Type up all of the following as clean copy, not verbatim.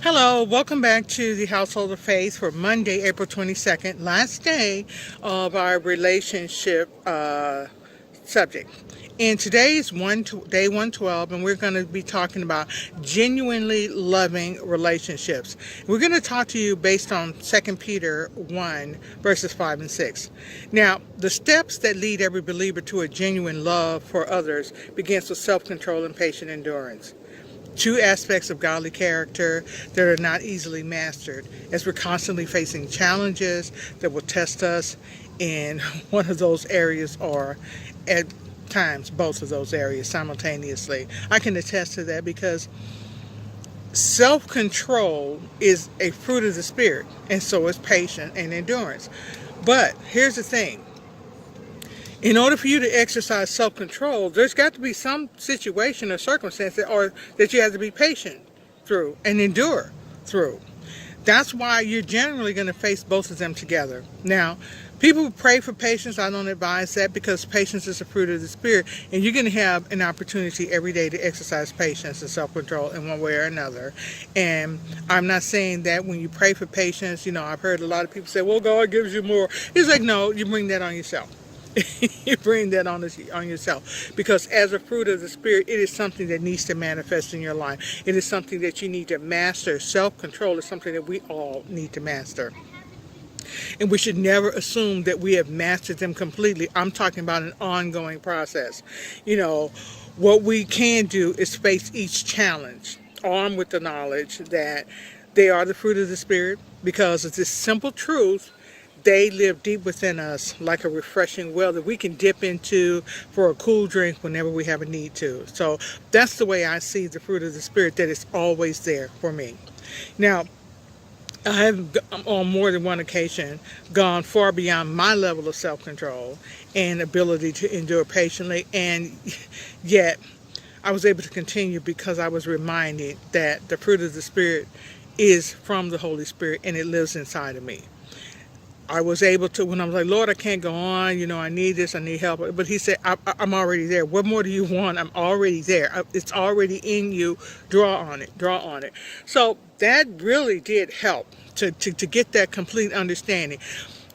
Hello, welcome back to the Household of Faith for Monday, April 22nd, last day of our relationship subject. And today is day 112, and we're going to be talking about genuinely loving relationships. We're going to talk to you based on 2 Peter 1, verses 5 and 6. Now, the steps that lead every believer to a genuine love for others begins with self-control and patient endurance. Two aspects of godly character that are not easily mastered, as we're constantly facing challenges that will test us, and one of those areas are at times both of those areas simultaneously. I can attest to that because self-control is a fruit of the Spirit, and so is patience and endurance. But here's the thing. In order for you to exercise self-control, there's got to be some situation or circumstance that you have to be patient through and endure through. That's why you're generally going to face both of them together. Now, people who pray for patience, I don't advise that because patience is a fruit of the Spirit, and you're going to have an opportunity every day to exercise patience and self-control in one way or another. And I'm not saying that when you pray for patience, I've heard a lot of people say, well, God gives you more. It's like, no, you bring that on yourself. You bring that on yourself, because as a fruit of the Spirit, it is something that needs to manifest in your life. It is something that you need to master. Self-control is something that we all need to master. And we should never assume that we have mastered them completely. I'm talking about an ongoing process. What we can do is face each challenge, armed with the knowledge that they are the fruit of the Spirit, because of this simple truth. They live deep within us like a refreshing well that we can dip into for a cool drink whenever we have a need to. So that's the way I see the fruit of the Spirit, that it's always there for me. Now, I have on more than one occasion gone far beyond my level of self-control and ability to endure patiently, and yet I was able to continue because I was reminded that the fruit of the Spirit is from the Holy Spirit and it lives inside of me. I was able to, when I was like, Lord, I can't go on, I need this, I need help. But he said, I'm already there. What more do you want? I'm already there. It's already in you. Draw on it. So that really did help to get that complete understanding.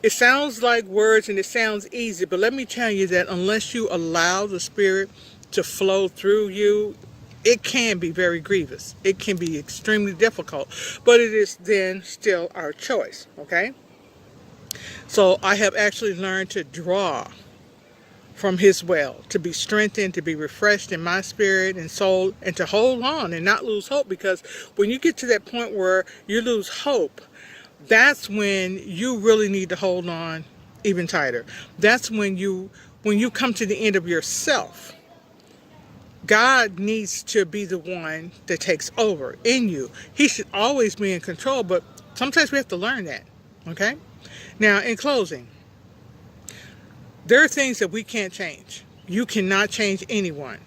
It sounds like words and it sounds easy, but let me tell you that unless you allow the Spirit to flow through you, it can be very grievous. It can be extremely difficult, but it is then still our choice, okay? So I have actually learned to draw from his well, to be strengthened, to be refreshed in my spirit and soul, and to hold on and not lose hope. Because when you get to that point where you lose hope, that's when you really need to hold on even tighter. That's when you come to the end of yourself. God needs to be the one that takes over in you. He should always be in control, but sometimes we have to learn that, okay? Now, in closing, there are things that we can't change. You cannot change anyone.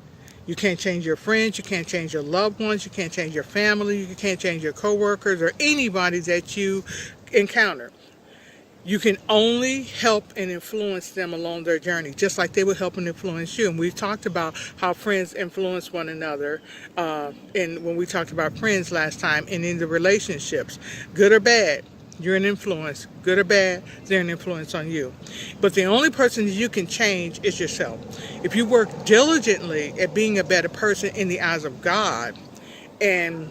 You can't change your friends. You can't change your loved ones. You can't change your family. You can't change your coworkers or anybody that you encounter. You can only help and influence them along their journey, just like they will help and influence you. And we've talked about how friends influence one another, and when we talked about friends last time, and in the relationships, good or bad. You're an influence, good or bad, they're an influence on you. But the only person that you can change is yourself. If you work diligently at being a better person in the eyes of God, and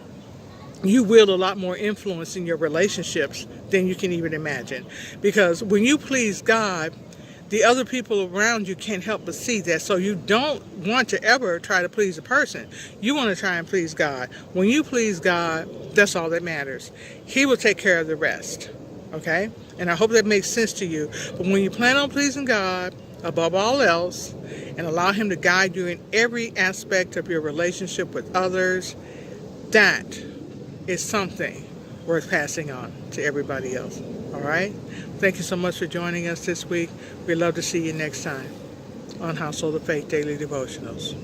you wield a lot more influence in your relationships than you can even imagine. Because when you please God, the other people around you can't help but see that. So you don't want to ever try to please a person. You want to try and please God. When you please God, that's all that matters. He will take care of the rest. Okay? And I hope that makes sense to you. But when you plan on pleasing God above all else and allow Him to guide you in every aspect of your relationship with others, that is something worth passing on to everybody else. All right? Thank you so much for joining us this week. We'd love to see you next time on Household of Faith Daily Devotionals.